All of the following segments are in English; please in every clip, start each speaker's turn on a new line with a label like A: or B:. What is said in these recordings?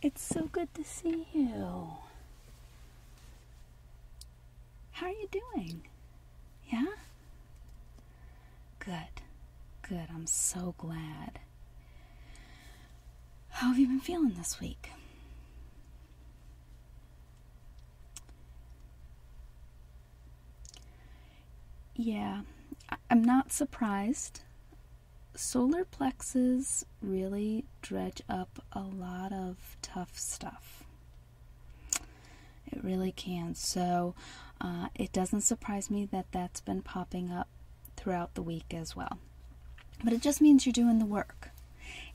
A: It's so good to see you. How are you doing? Yeah? Good. Good. I'm so glad. How have you been feeling this week? Yeah, I'm not surprised. Solar plexus really dredge up a lot of tough stuff. It really can. So it doesn't surprise me that that's been popping up throughout the week as well. But it just means you're doing the work.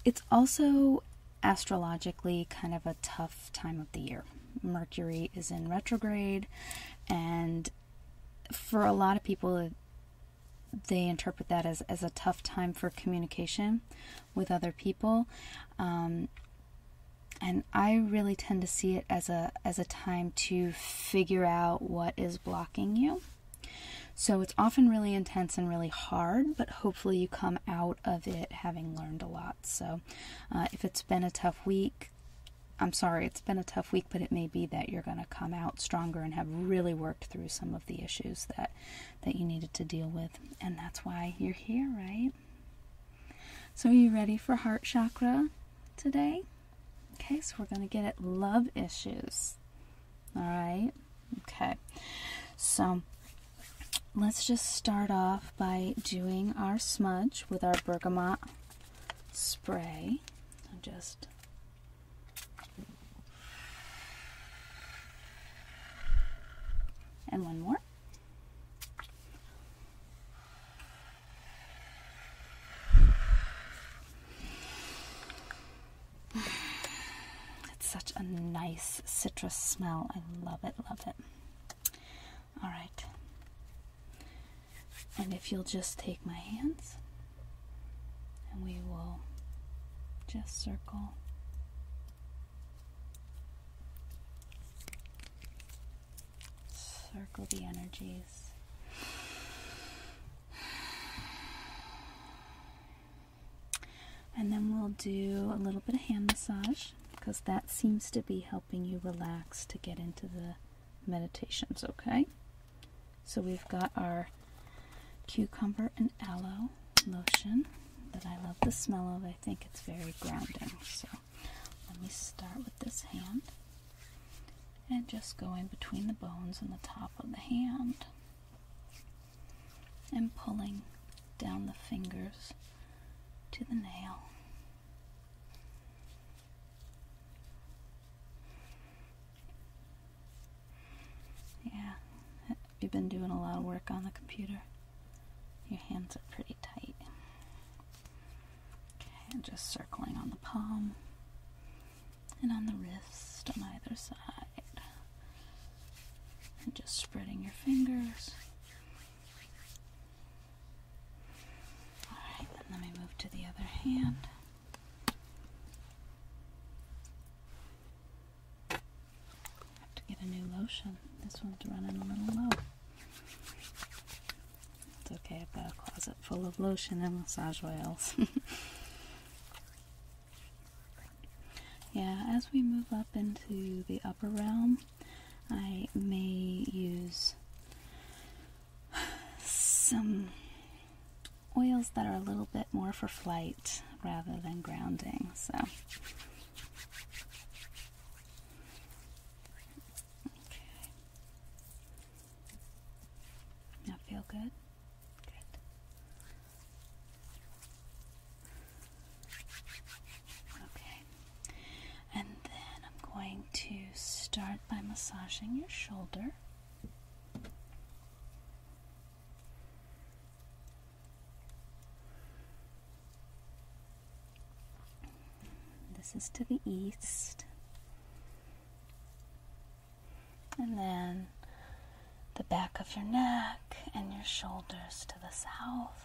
A: It's also astrologically kind of a tough time of the year. Mercury is in retrograde, and for a lot of people, they interpret that as a tough time for communication with other people. And I really tend to see it as a time to figure out what is blocking you. So it's often really intense and really hard, but hopefully you come out of it having learned a lot. So if it's been a tough week, I'm sorry, it's been a tough week, but it may be that you're going to come out stronger and have really worked through some of the issues that you needed to deal with. And that's why you're here, right? So are you ready for heart chakra today? Okay, so we're going to get at love issues. All right? Okay. So let's just start off by doing our smudge with our bergamot spray. And one more. It's such a nice citrus smell. I love it, love it. All right. And if you'll just take my hands, and we will just circle. Circle the energies. And then we'll do a little bit of hand massage, because that seems to be helping you relax to get into the meditations, okay? So we've got our cucumber and aloe lotion that I love the smell of. I think it's very grounding. So let me start with this hand and just go in between the bones and the top of the hand and pulling down the fingers to the nail. Yeah, you've been doing a lot of work on the computer. Your hands are pretty tight. Okay, and just circling on the palm and on the wrist on either side. And just spreading your fingers. Alright, and let me move to the other hand. I have to get a new lotion. This one's running a little low. It's okay, I've got a closet full of lotion and massage oils. Yeah, as we move up into the upper realm, I may use some oils that are a little bit more for flight rather than grounding. So, okay. That feel good? Good. Okay. And then I'm going to start by massaging your shoulder. This is to the east. And then the back of your neck and your shoulders to the south.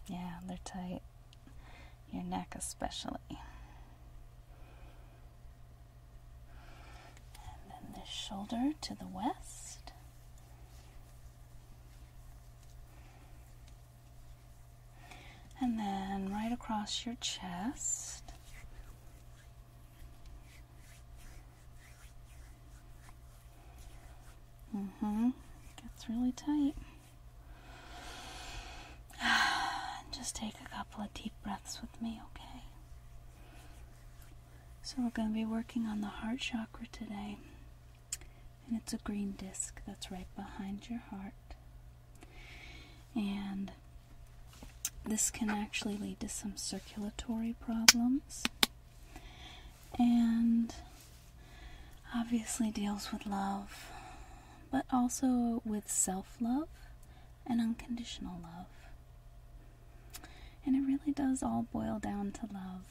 A: Yeah, they're tight. Your neck especially. And then this shoulder to the west. And then right across your chest. Gets really tight. Just take a couple of deep breaths with me, okay? So we're going to be working on the heart chakra today. And it's a green disc that's right behind your heart. And this can actually lead to some circulatory problems. And obviously deals with love, but also with self-love and unconditional love. And it really does all boil down to love.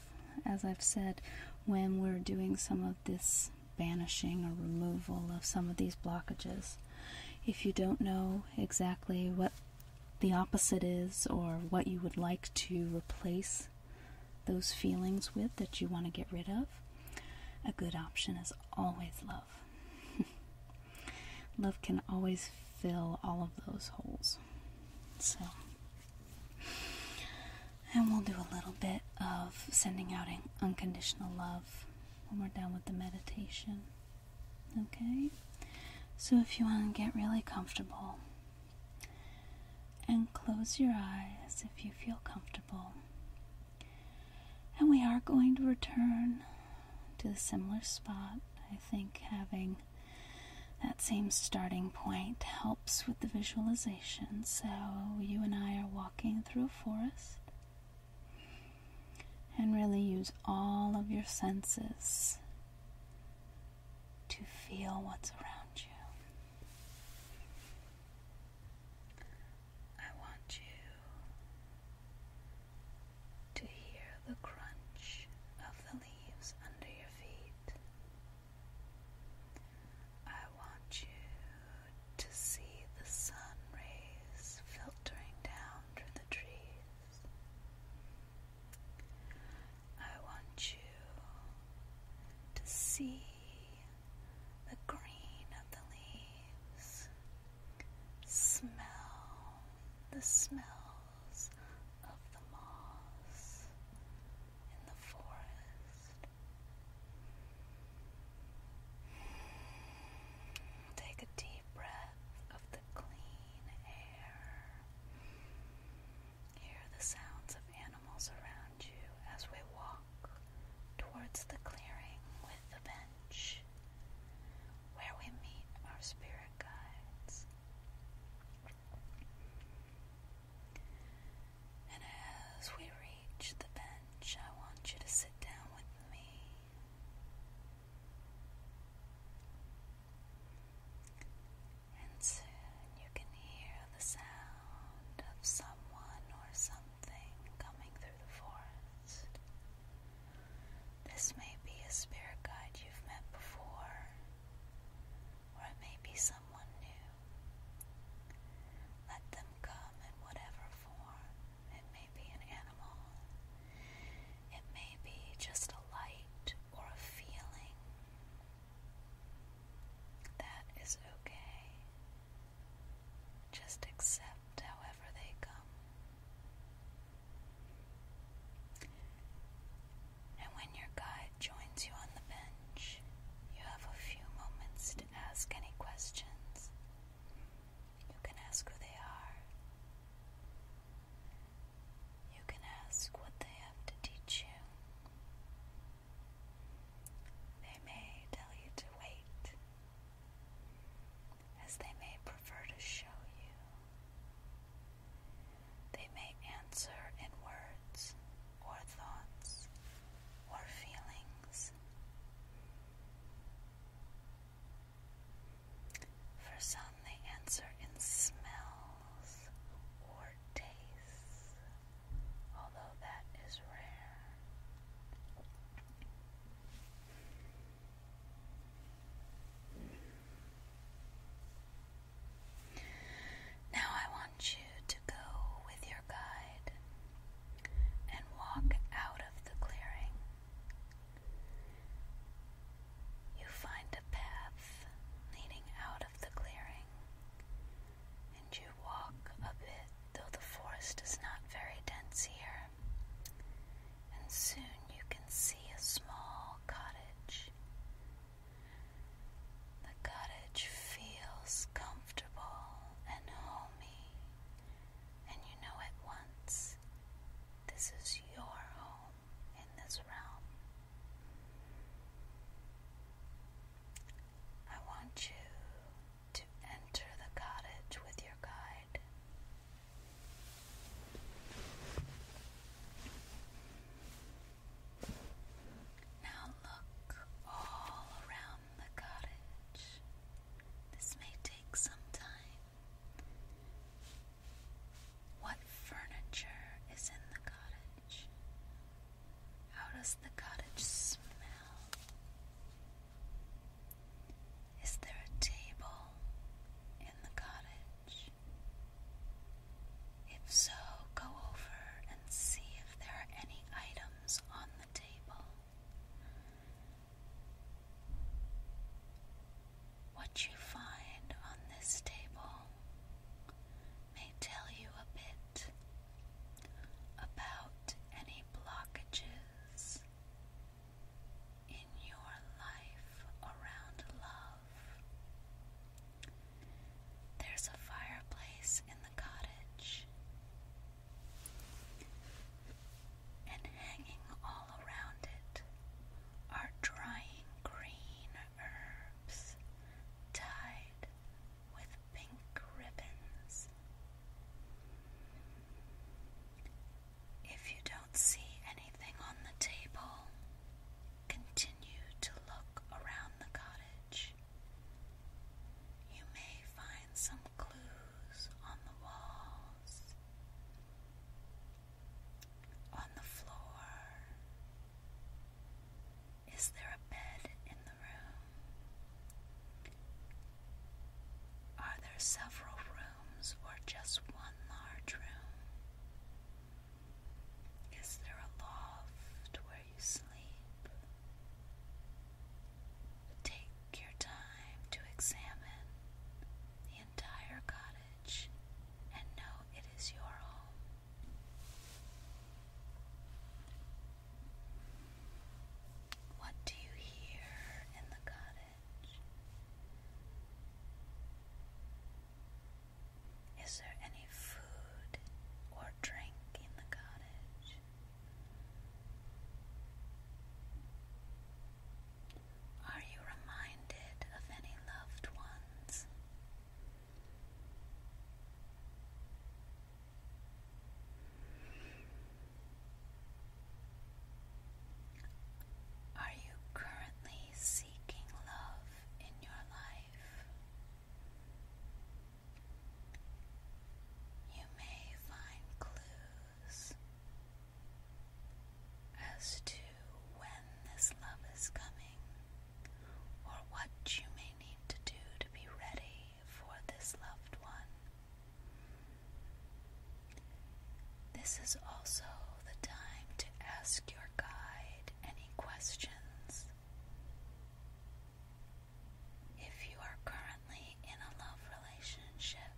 A: As I've said, when we're doing some of this banishing or removal of some of these blockages, if you don't know exactly what the opposite is or what you would like to replace those feelings with that you want to get rid of, a good option is always love. Love can always fill all of those holes. So, and we'll do a little bit of sending out unconditional love when we're done with the meditation. Okay? So if you want to get really comfortable, and close your eyes if you feel comfortable. And we are going to return to a similar spot. I think having that same starting point helps with the visualization. So you and I are walking through a forest. And really use all of your senses to feel what's around you. I want you to hear the crunch of the leaves under your feet. I want you to see the sun rays filtering down through the trees. I want you to see the green of the leaves, smell the smells of the moss in the forest. Take a deep breath of the clean air. Hear the sounds of animals around you as we walk towards the clearing with the bench where we meet our spirit guides. This is also the time to ask your guide any questions. If you are currently in a love relationship,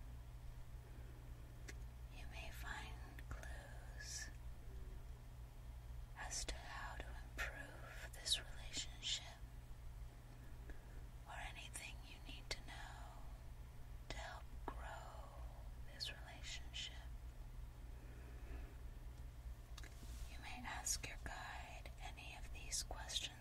A: you may find clues as to how to improve this relationship, or anything you need to know to help grow this relationship. You may ask your guide any of these questions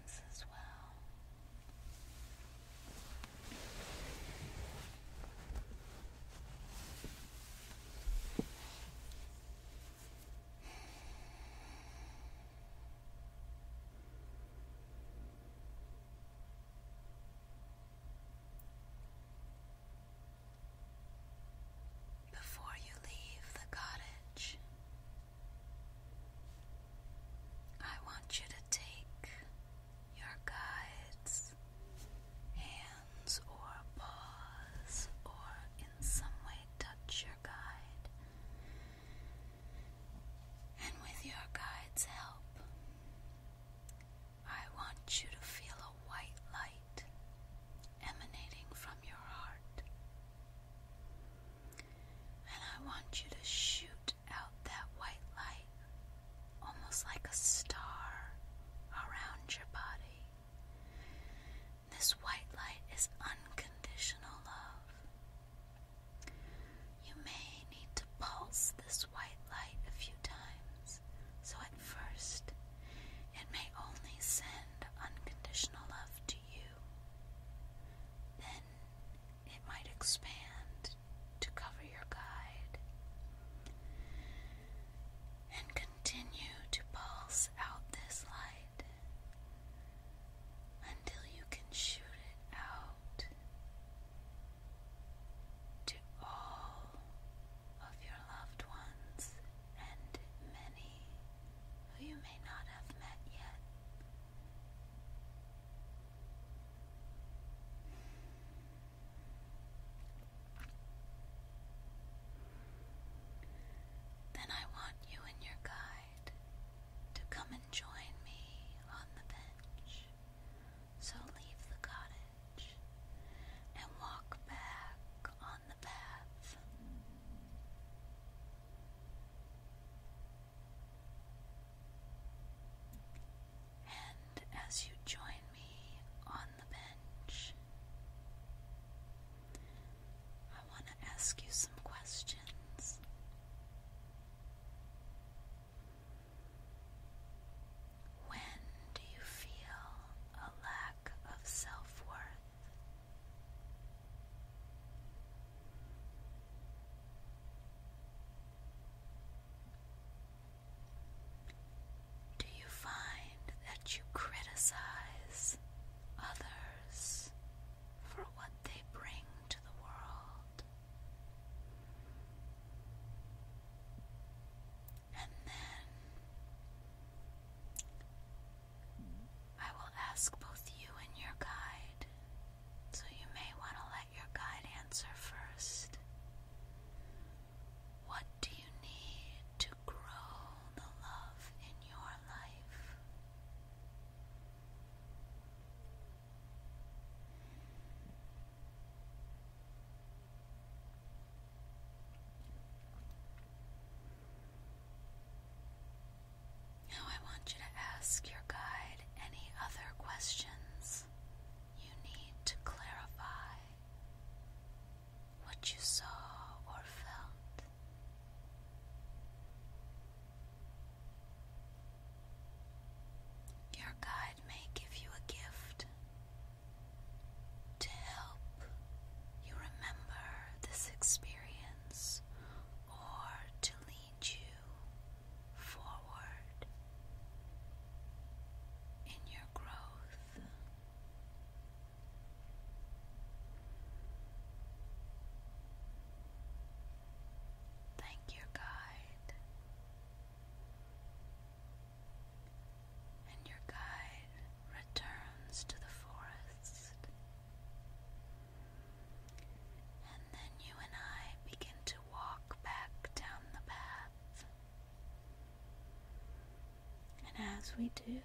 A: as we do,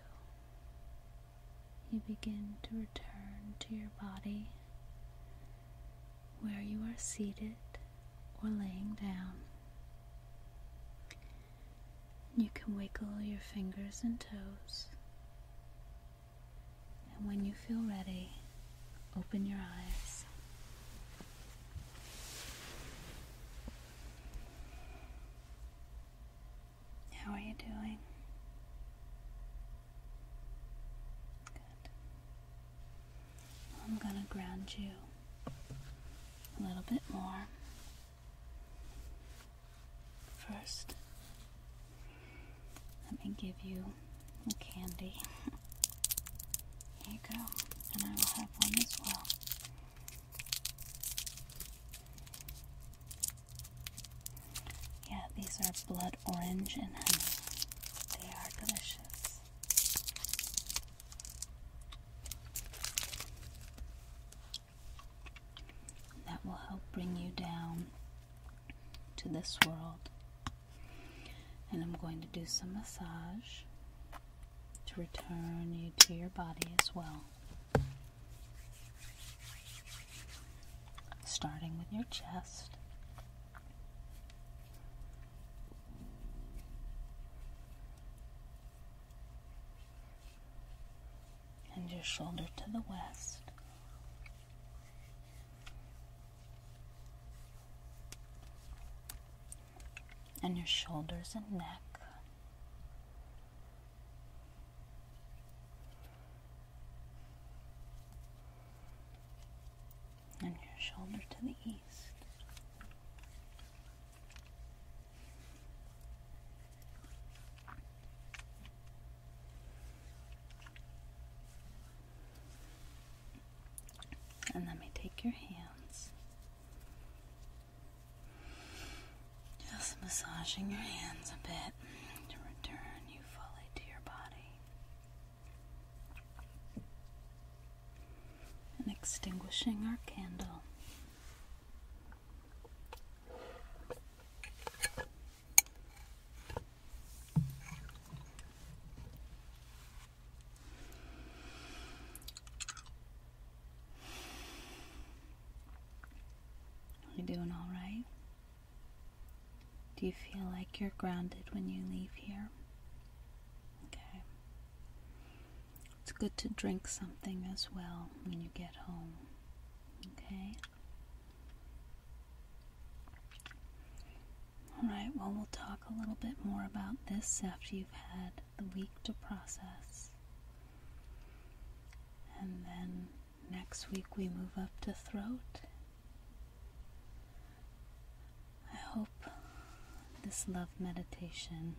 A: you begin to return to your body where you are seated or laying down. You can wiggle your fingers and toes, and when you feel ready, open your eyes. How are you doing? Good. I'm going to ground you a little bit more. First, let me give you a candy. Here you go, and I will have one as well. Yeah, these are blood orange and honey. They are delicious. That will help bring you down to this world. And I'm going to do some massage to return you to your body as well. Starting with your chest. And your shoulder to the west. And your shoulders and neck. And your shoulder to the east. And let me take your hands. Just massaging your hands a bit to return you fully to your body. And extinguishing our candle. You doing all right? Do you feel like you're grounded when you leave here? Okay. It's good to drink something as well when you get home. Okay? Alright, well, we'll talk a little bit more about this after you've had the week to process. And then next week we move up to throat. I hope this love meditation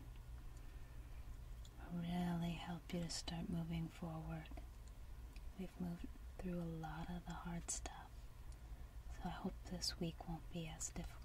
A: will really help you to start moving forward. We've moved through a lot of the hard stuff, so I hope this week won't be as difficult.